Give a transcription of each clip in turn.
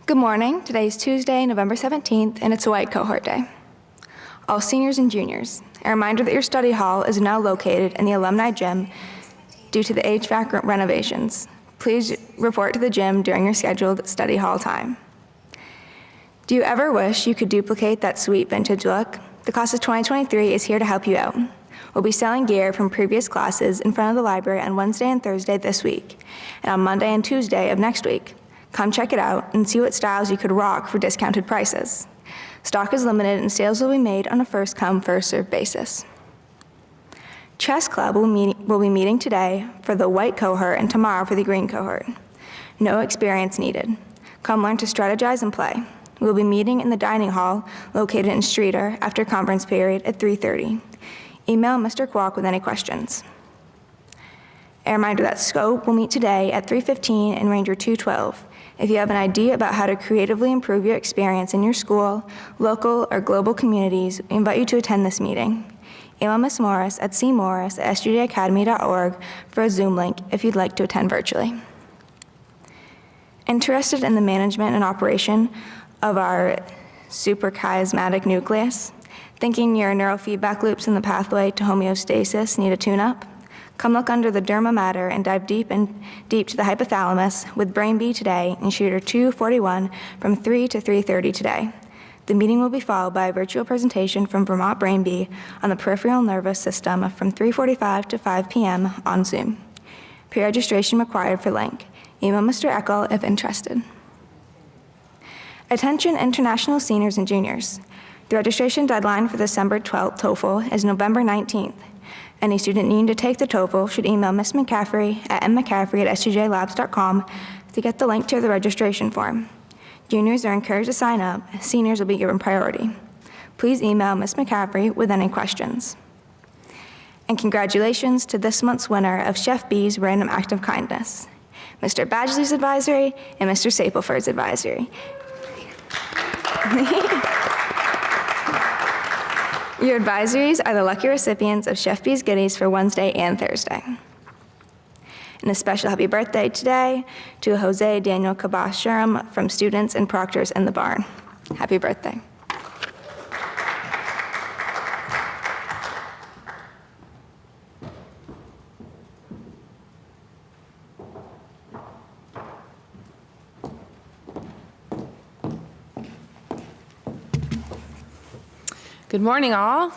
Good morning. Today is Tuesday, November 17th, and it's a white cohort day. All seniors and juniors, a reminder that your study hall is now located in the alumni gym due to the HVAC renovations. Please report to the gym during your scheduled study hall time. Do you ever wish you could duplicate that sweet vintage look? The class of 2023 is here to help you out. We'll be selling gear from previous classes in front of the library on Wednesday and Thursday this week, and on Monday and Tuesday of next week. Come check it out and see what styles you could rock for discounted prices. Stock is limited and sales will be made on a first-come, first-served basis. Chess Club will be meeting today for the white cohort and tomorrow for the green cohort. No experience needed. Come learn to strategize and play. We will be meeting in the dining hall located in Streeter after conference period at 3:30. Email Mr. Kwok with any questions. A reminder that Scope will meet today at 3:15 in Ranger 212. If you have an idea about how to creatively improve your experience in your school, local, or global communities, we invite you to attend this meeting. Email Ms. Morris at cmorris@sjacademy.org for a Zoom link if you'd like to attend virtually. Interested in the management and operation of our suprachiasmatic nucleus? Thinking your neurofeedback loops in the pathway to homeostasis need a tune-up? Come look under the derma mater and dive deep to the hypothalamus with Brain Bee today in Shooter 241 from 3 to 3:30 today. The meeting will be followed by a virtual presentation from Vermont Brain Bee on the peripheral nervous system from 3:45 to 5 p.m. on Zoom. Pre-registration required for link. Email Mr. Eckel if interested. Attention international seniors and juniors. The registration deadline for the December 12th TOEFL is November 19th. Any student needing to take the TOEFL should email Ms. McCaffrey at mmccaffrey@sjlabs.com to get the link to the registration form. Juniors are encouraged to sign up. Seniors will be given priority. Please email Ms. McCaffrey with any questions. And congratulations to this month's winner of Chef B's Random Act of Kindness, Mr. Badgley's advisory and Mr. Stapleford's advisory. Your advisories are the lucky recipients of Chef B's goodies for Wednesday and Thursday. And a special happy birthday today to Jose Daniel Cabas-Shuram from students and proctors in the barn. Happy birthday. Good morning, all.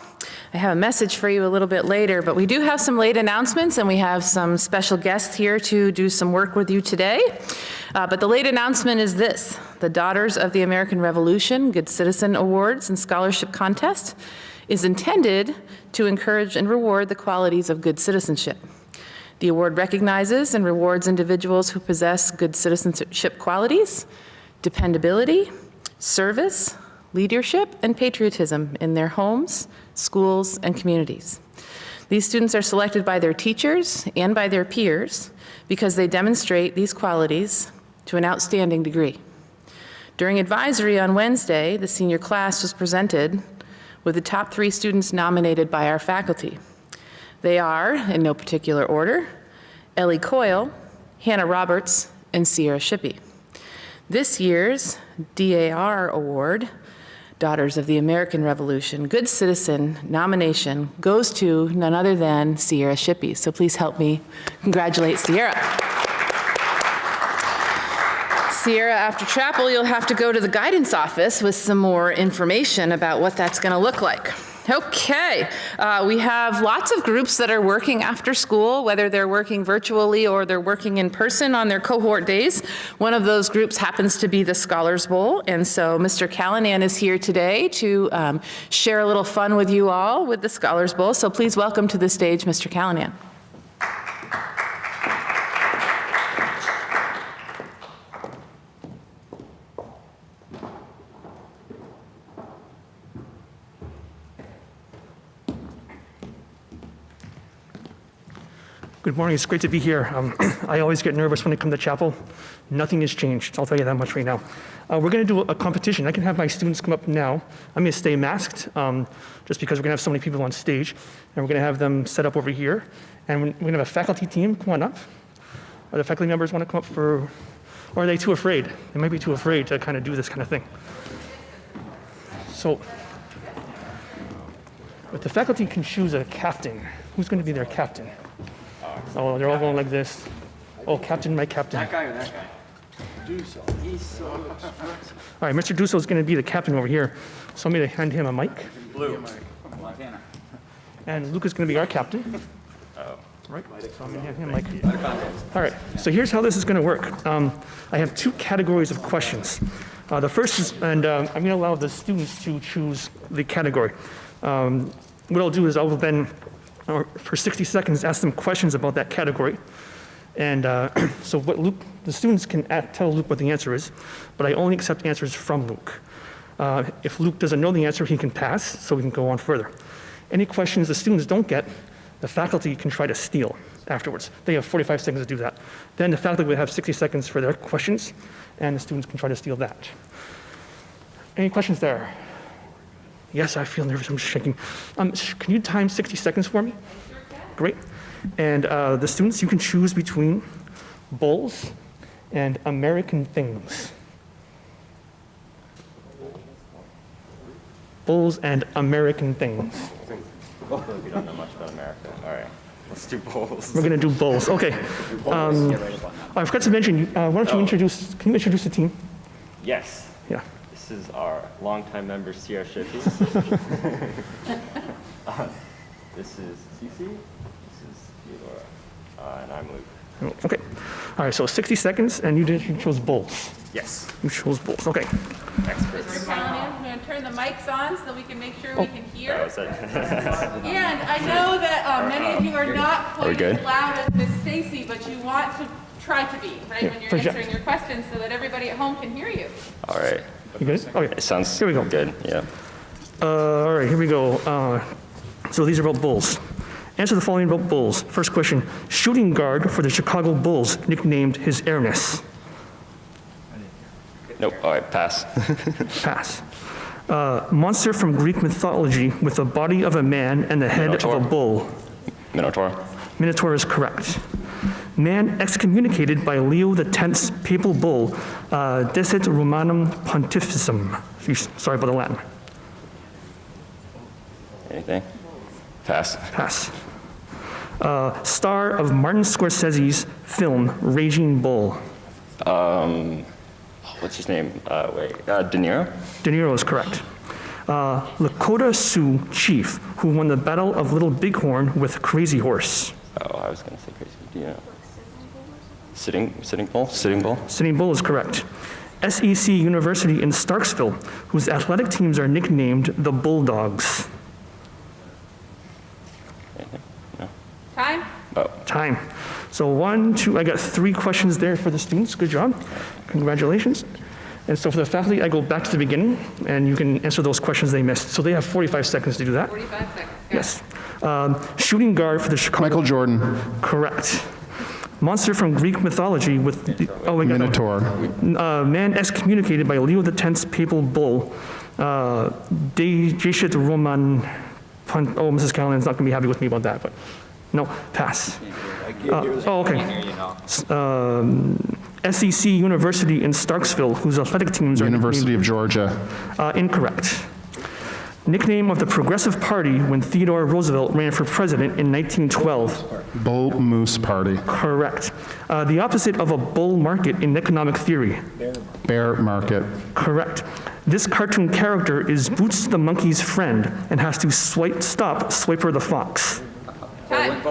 I have a message for you a little bit later, but we do have some late announcements, and we have some special guests here to do some work with you today. But the late announcement is this: the Daughters of the American Revolution Good Citizen Awards and Scholarship Contest is intended to encourage and reward the qualities of good citizenship. The award recognizes and rewards individuals who possess good citizenship qualities, dependability, service, leadership, and patriotism in their homes, schools, and communities. These students are selected by their teachers and by their peers because they demonstrate these qualities to an outstanding degree. During advisory on Wednesday, the senior class was presented with the top 3 students nominated by our faculty. They are, in no particular order, Ellie Coyle, Hannah Roberts, and Sierra Shippey. This year's DAR Award, Daughters of the American Revolution Good Citizen nomination goes to none other than Sierra Shippey. So please help me congratulate Sierra. Sierra, after chapel, you'll have to go to the guidance office with some more information about what that's going to look like. Okay, we have lots of groups that are working after school, whether they're working virtually or they're working in person on their cohort days. One of those groups happens to be the Scholars Bowl, and so Mr. Callanan is here today to share a little fun with you all with the Scholars Bowl. So please welcome to the stage Mr. Callanan. Good morning, it's great to be here. I always get nervous when I come to chapel. Nothing has changed, I'll tell you that much right now. We're gonna do a competition. I can have my students come up now. I'm gonna stay masked, just because we're gonna have so many people on stage, and we're gonna have them set up over here. And we're gonna have a faculty team, come on up. The faculty members wanna come up for Or are they too afraid? They might be too afraid to kind of do this kind of thing. So, but the faculty can choose a captain. Who's going to be their captain? Oh, they're all going like this. Oh, captain, my captain. That guy or that guy? Duso. He's so All right, Mr. Dusso is going to be the captain over here. So I'm going to hand him a mic. blue. Montana. And Luke is going to be our captain. Right, so I'm going to hand him a mic. All right, so here's how this is going to work. I have two categories of questions. The first is, and I'm going to allow the students to choose the category. What I'll do is I will then, for 60 seconds, ask them questions about that category. And so what Luke, the students can tell Luke what the answer is, but I only accept answers from Luke. If Luke doesn't know the answer, he can pass, so we can go on further. Any questions the students don't get, the faculty can try to steal afterwards. They have 45 seconds to do that. Then the faculty will have 60 seconds for their questions, and the students can try to steal that. Any questions there? Yes, I feel nervous, I'm shaking. Can you time 60 seconds for me? Great. And the students, you can choose between bulls and American things. Bulls and American things. We don't know much about America. All right, let's do bulls. We're going to do bulls. Okay. I forgot to mention, why don't you introduce, can you introduce the team? Yes, Yeah. this is our longtime member, Sierra Shippey. This is Cece. This is Theodora. And I'm Luke. Okay. All right, so 60 seconds, and you chose bulls. Yes. You chose bulls. Okay. Experts. I'm going to turn the mics on so we can make sure we can hear. Oh, is that? And I know that many of you are not Are we quite as good? loud as Miss Stacy, but you want to try to be, right, when you're project. answering your questions so that everybody at home can hear you. All right. You good? Okay. It sounds Here we go. good. Yeah. All right, here we go. So these are about bulls. Answer the following about bulls. First question, shooting guard for the Chicago Bulls, nicknamed His Airness. Nope. All right. Pass. Pass. Monster from Greek mythology with the body of a man and the head Minotaur. of a bull. Minotaur. Minotaur is correct. Man excommunicated by Leo X's papal bull, Decet Romanum Pontificum. Sorry about the Latin. Anything? Pass. Pass. Star of Martin Scorsese's film Raging Bull. What's his name? De Niro. De Niro is correct. Lakota Sioux chief who won the Battle of Little Bighorn with Crazy Horse. Oh, I was gonna say crazy. Do you know? Sitting bull. Sitting bull. Sitting Bull is correct. SEC University in Starksville, whose athletic teams are nicknamed the Bulldogs. Anything? No. Time? Oh. Time. So 1, 2, I got 3 questions there for the students. Good job. Congratulations. And so for the faculty, I go back to the beginning, and you can answer those questions they missed. So they have 45 seconds to do that. 45 seconds. Yes. Shooting guard for the Chicago... Michael Jordan, Correct. Monster from Greek mythology with... Oh, we got Minotaur. man excommunicated by Leo X's papal bull, Decet Roman... Oh, Mrs. Callahan's not going to be happy with me about that, but... No, pass. Okay. SEC University in Starksville, whose athletic teams are... University of Georgia. Incorrect. Nickname of the Progressive Party when Theodore Roosevelt ran for president in 1912. Bull Moose Party. Correct. The opposite of a bull market in economic theory. Bear Market. Correct. This cartoon character is Boots the monkey's friend and has to stop Swiper the fox. Time.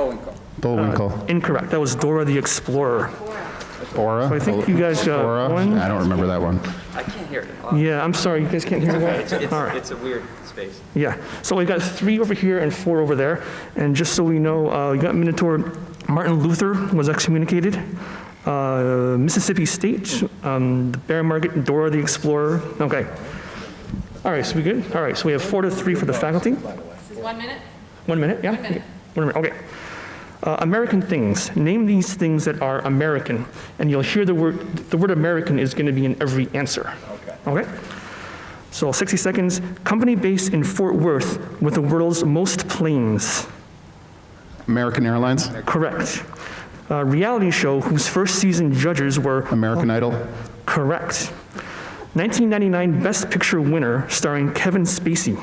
Bullwinkle. Incorrect. That was Dora the Explorer. Bora. So I think you guys got Bora? one. I don't remember that one. I can't hear it. Yeah, I'm sorry. You guys can't hear that? All right. It's a weird space. Yeah. So we got 3 over here and 4 over there. And just so we know, you got Minotaur. Martin Luther was excommunicated. Mississippi State, the Bear Market, Dora the Explorer. Okay. All right, so we good? All right, so we have 4 to 3 for the faculty. This is 1 minute. 1 minute, yeah? 1 minute. 1 minute, okay. American things. Name these things that are American, and you'll hear the word American is going to be in every answer. Okay. So 60 seconds. Company based in Fort Worth with the world's most planes. American Airlines. Correct. Reality show whose first season judges were American Idol. correct. 1999 Best Picture winner starring Kevin Spacey.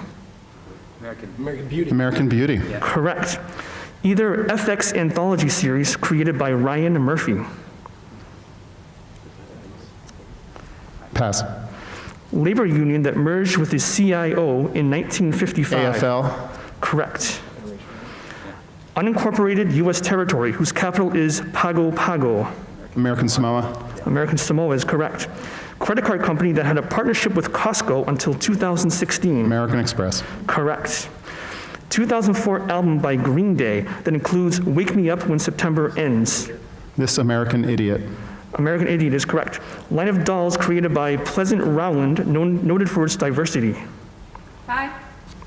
American Beauty. Correct. Either FX anthology series created by Ryan Murphy. Pass. Labor union that merged with the CIO in 1955. AFL. Correct. Unincorporated U.S. territory whose capital is Pago Pago. American Samoa. American Samoa is correct. Credit card company that had a partnership with Costco until 2016. American Express. Correct. 2004 album by Green Day that includes Wake Me Up When September Ends. This American Idiot. American Idiot is correct. Line of dolls created by Pleasant Rowland, noted for its diversity.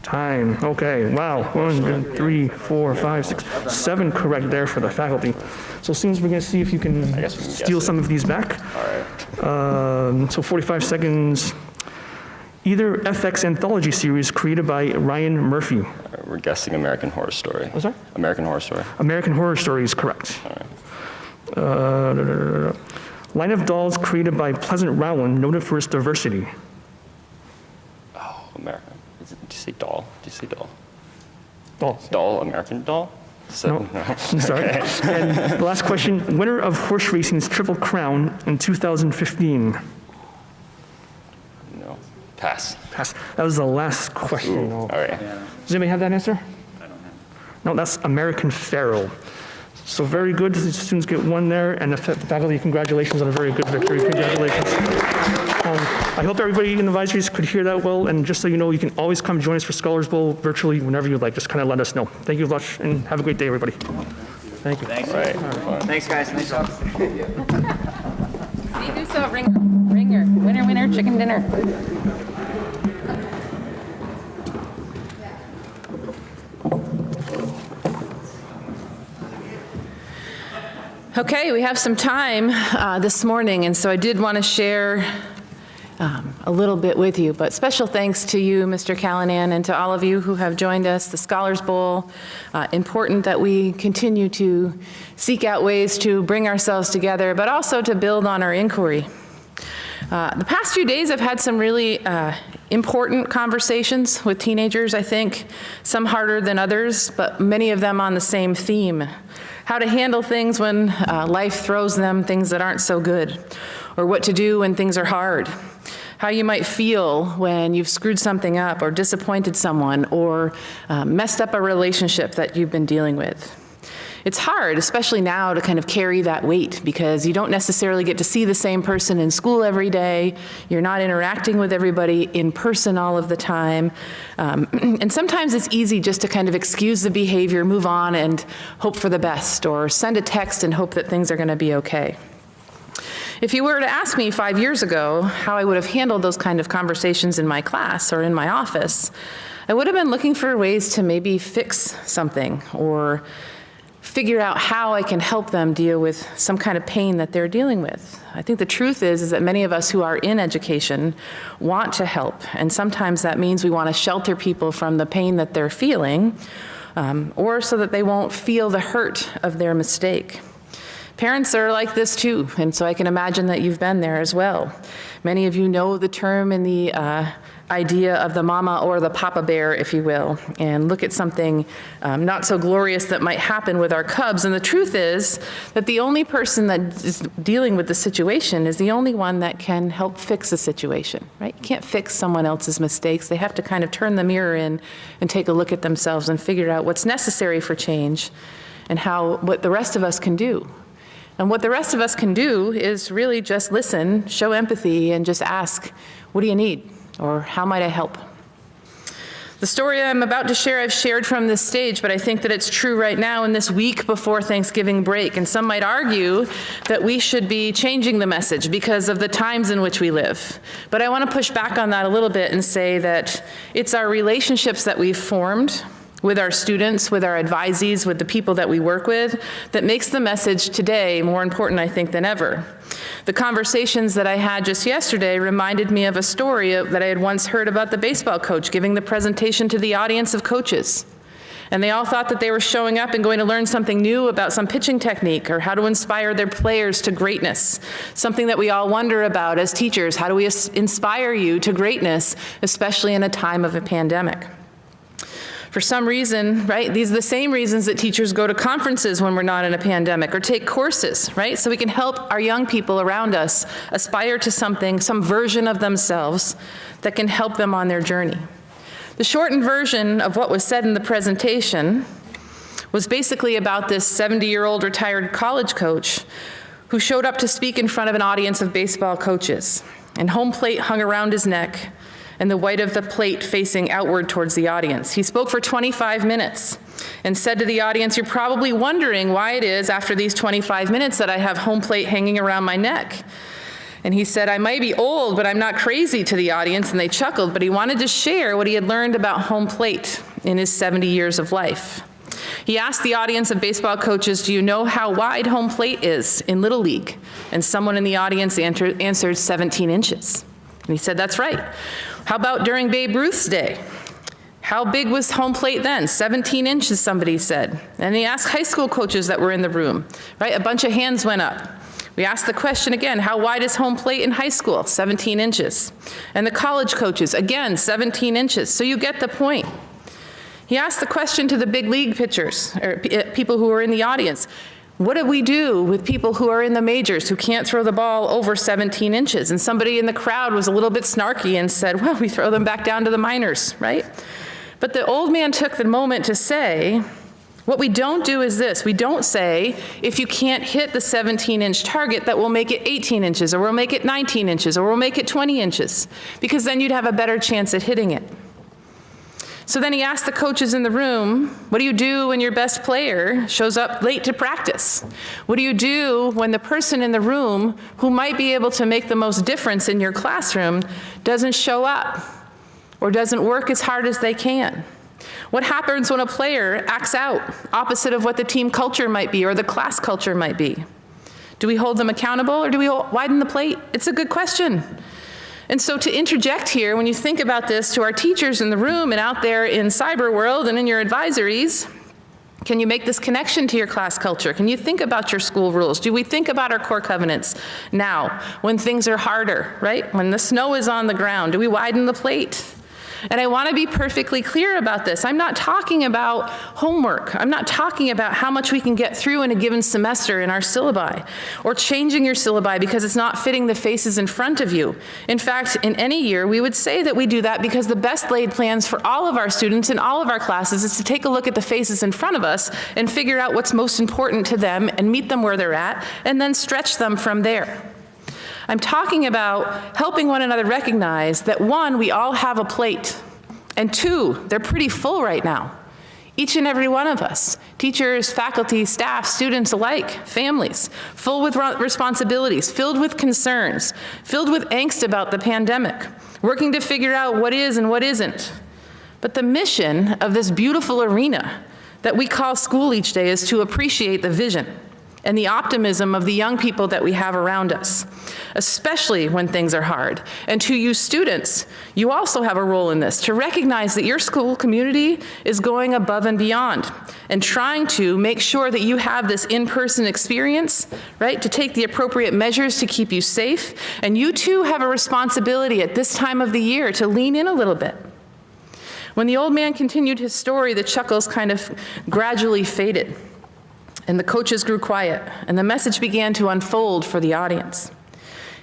Time. Okay, wow. 1, 2, 3, 4, 5, 6, 7 correct there for the faculty. So students, we're going to see if you can steal some of these back. All right. So 45 seconds. Either FX anthology series created by Ryan Murphy. We're guessing American Horror Story. What's that? American Horror Story. American Horror Story is correct. All right. Line of dolls created by Pleasant Rowland, noted for its diversity. Oh, American. Did you say doll? Did you say doll? Dolls. Doll, American doll? So, No. I'm sorry. And the last question, winner of horse racing's Triple Crown in 2015. No. Pass. Pass. That was the last question. All right. Does anybody have that answer? I don't have. No, that's American Pharaoh. So very good. The students get 1 there, and the faculty, congratulations on a very good victory. Congratulations. I hope everybody in the advisories could hear that well, and just so you know, you can always come join us for Scholars Bowl virtually whenever you'd like. Just kind of let us know. Thank you much, and have a great day, everybody. Thank you. Thanks. All right. Thanks, guys. Nice job. See, who saw Ringer? Ringer. Winner, winner, chicken dinner. Okay, we have some time this morning, and so I did want to share a little bit with you, but special thanks to you, Mr. Callanan, and to all of you who have joined us, the Scholars Bowl. Important that we continue to seek out ways to bring ourselves together, but also to build on our inquiry. The past few days I've had some really important conversations with teenagers, I think, some harder than others, but many of them on the same theme. How to handle things when life throws them things that aren't so good, or what to do when things are hard. How you might feel when you've screwed something up or disappointed someone or messed up a relationship that you've been dealing with. It's hard, especially now, to kind of carry that weight because you don't necessarily get to see the same person in school every day. You're not interacting with everybody in person all of the time. And sometimes it's easy just to kind of excuse the behavior, move on, and hope for the best, or send a text and hope that things are going to be okay. If you were to ask me 5 years ago how I would have handled those kind of conversations in my class or in my office, I would have been looking for ways to maybe fix something or figure out how I can help them deal with some kind of pain that they're dealing with. I think the truth is that many of us who are in education want to help, and sometimes that means we want to shelter people from the pain that they're feeling, or so that they won't feel the hurt of their mistake. Parents are like this too, and so I can imagine that you've been there as well. Many of you know the term and the idea of the mama or the papa bear, if you will, and look at something not so glorious that might happen with our cubs. And the truth is that the only person that is dealing with the situation is the only one that can help fix the situation, right? You can't fix someone else's mistakes. They have to kind of turn the mirror in and take a look at themselves and figure out what's necessary for change and what the rest of us can do. And what the rest of us can do is really just listen, show empathy, and just ask, what do you need? Or how might I help? The story I'm about to share, I've shared from this stage, but I think that it's true right now in this week before Thanksgiving break. And some might argue that we should be changing the message because of the times in which we live. But I want to push back on that a little bit and say that it's our relationships that we've formed with our students, with our advisees, with the people that we work with, that makes the message today more important, I think, than ever. The conversations that I had just yesterday reminded me of a story that I had once heard about the baseball coach giving the presentation to the audience of coaches. And they all thought that they were showing up and going to learn something new about some pitching technique or how to inspire their players to greatness, something that we all wonder about as teachers. How do we inspire you to greatness, especially in a time of a pandemic? For some reason, right, these are the same reasons that teachers go to conferences when we're not in a pandemic or take courses, right? So we can help our young people around us aspire to something, some version of themselves that can help them on their journey. The shortened version of what was said in the presentation was basically about this 70-year-old retired college coach who showed up to speak in front of an audience of baseball coaches. And home plate hung around his neck, and the white of the plate facing outward towards the audience. He spoke for 25 minutes and said to the audience, "You're probably wondering why it is after these 25 minutes that I have home plate hanging around my neck." And he said, "I might be old, but I'm not crazy," to the audience, and they chuckled, but he wanted to share what he had learned about home plate in his 70 years of life. He asked the audience of baseball coaches, "Do you know how wide home plate is in Little League?" And someone in the audience answered 17 inches. And he said, "That's right. How about during Babe Ruth's day? How big was home plate then? 17 inches, somebody said." And he asked high school coaches that were in the room, right? A bunch of hands went up. We asked the question again, how wide is home plate in high school? 17 inches. And the college coaches, again, 17 inches. So you get the point. He asked the question to the big league pitchers, or people who were in the audience. What do we do with people who are in the majors who can't throw the ball over 17 inches? And somebody in the crowd was a little bit snarky and said, "Well, we throw them back down to the minors," right? But the old man took the moment to say, what we don't do is this. We don't say, if you can't hit the 17-inch target, that we'll make it 18 inches, or we'll make it 19 inches, or we'll make it 20 inches, because then you'd have a better chance at hitting it. So then he asked the coaches in the room, what do you do when your best player shows up late to practice? What do you do when the person in the room who might be able to make the most difference in your classroom doesn't show up or doesn't work as hard as they can? What happens when a player acts out opposite of what the team culture might be or the class culture might be? Do we hold them accountable or do we widen the plate? It's a good question. And so to interject here, when you think about this to our teachers in the room and out there in cyber world and in your advisories, can you make this connection to your class culture? Can you think about your school rules? Do we think about our core covenants now when things are harder, right? When the snow is on the ground, do we widen the plate? And I want to be perfectly clear about this. I'm not talking about homework. I'm not talking about how much we can get through in a given semester in our syllabi, or changing your syllabi because it's not fitting the faces in front of you. In fact, in any year, we would say that we do that because the best laid plans for all of our students in all of our classes is to take a look at the faces in front of us and figure out what's most important to them and meet them where they're at, and then stretch them from there. I'm talking about helping one another recognize that, one, we all have a plate, and two, they're pretty full right now. Each and every one of us, teachers, faculty, staff, students alike, families, full with responsibilities, filled with concerns, filled with angst about the pandemic, working to figure out what is and what isn't. But the mission of this beautiful arena that we call school each day is to appreciate the vision and the optimism of the young people that we have around us, especially when things are hard. And to you students, you also have a role in this, to recognize that your school community is going above and beyond and trying to make sure that you have this in-person experience, right, to take the appropriate measures to keep you safe. And you too have a responsibility at this time of the year to lean in a little bit. When the old man continued his story, the chuckles kind of gradually faded. And the coaches grew quiet, and the message began to unfold for the audience.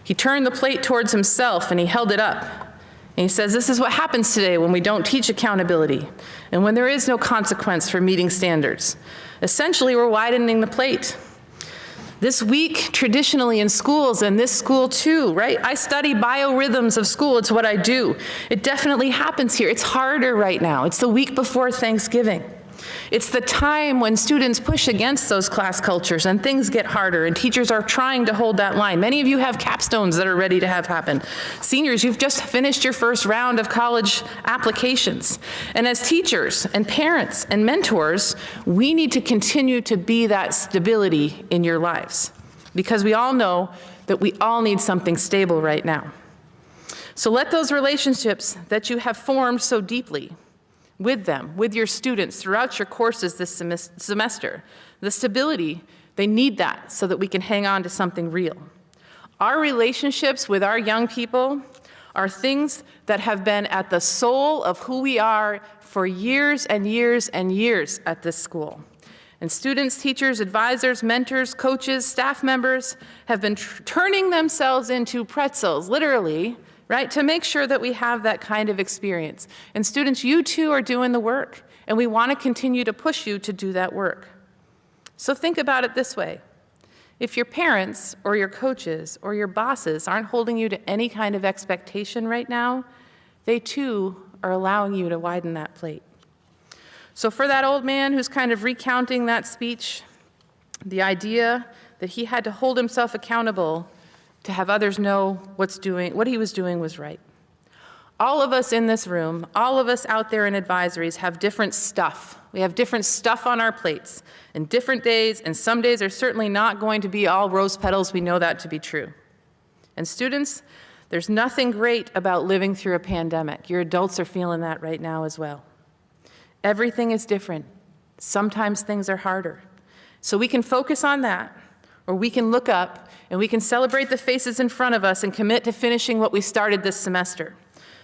He turned the plate towards himself, and he held it up. And he says, this is what happens today when we don't teach accountability, and when there is no consequence for meeting standards. Essentially, we're widening the plate. This week, traditionally in schools, and this school too, right? I study biorhythms of school. It's what I do. It definitely happens here. It's harder right now. It's the week before Thanksgiving. It's the time when students push against those class cultures and things get harder, and teachers are trying to hold that line. Many of you have capstones that are ready to have happen. Seniors, you've just finished your first round of college applications. And as teachers and parents and mentors, we need to continue to be that stability in your lives, because we all know that we all need something stable right now. So let those relationships that you have formed so deeply with them, with your students throughout your courses this semester. The stability, they need that so that we can hang on to something real. Our relationships with our young people are things that have been at the soul of who we are for years and years and years at this school. And students, teachers, advisors, mentors, coaches, staff members have been turning themselves into pretzels, literally, right, to make sure that we have that kind of experience. And students, you too are doing the work, and we want to continue to push you to do that work. So think about it this way. If your parents or your coaches or your bosses aren't holding you to any kind of expectation right now, they too are allowing you to widen that plate. So for that old man who's kind of recounting that speech, the idea that he had to hold himself accountable to have others know what he was doing was right. All of us in this room, all of us out there in advisories have different stuff. We have different stuff on our plates and different days, and some days are certainly not going to be all rose petals. We know that to be true. And students, there's nothing great about living through a pandemic. Your adults are feeling that right now as well. Everything is different. Sometimes things are harder. So we can focus on that, or we can look up and we can celebrate the faces in front of us and commit to finishing what we started this semester.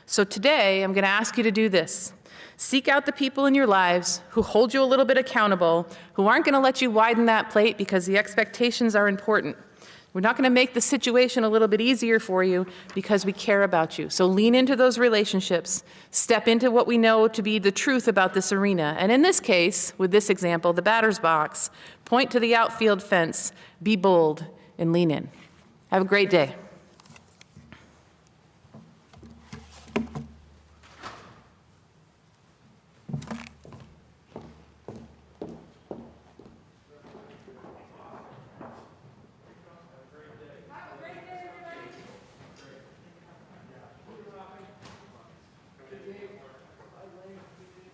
So today, I'm going to ask you to do this. Seek out the people in your lives who hold you a little bit accountable, who aren't going to let you widen that plate because the expectations are important. We're not going to make the situation a little bit easier for you because we care about you. So lean into those relationships, step into what we know to be the truth about this arena. And in this case, with this example, the batter's box, point to the outfield fence, be bold, and lean in. Have a great day.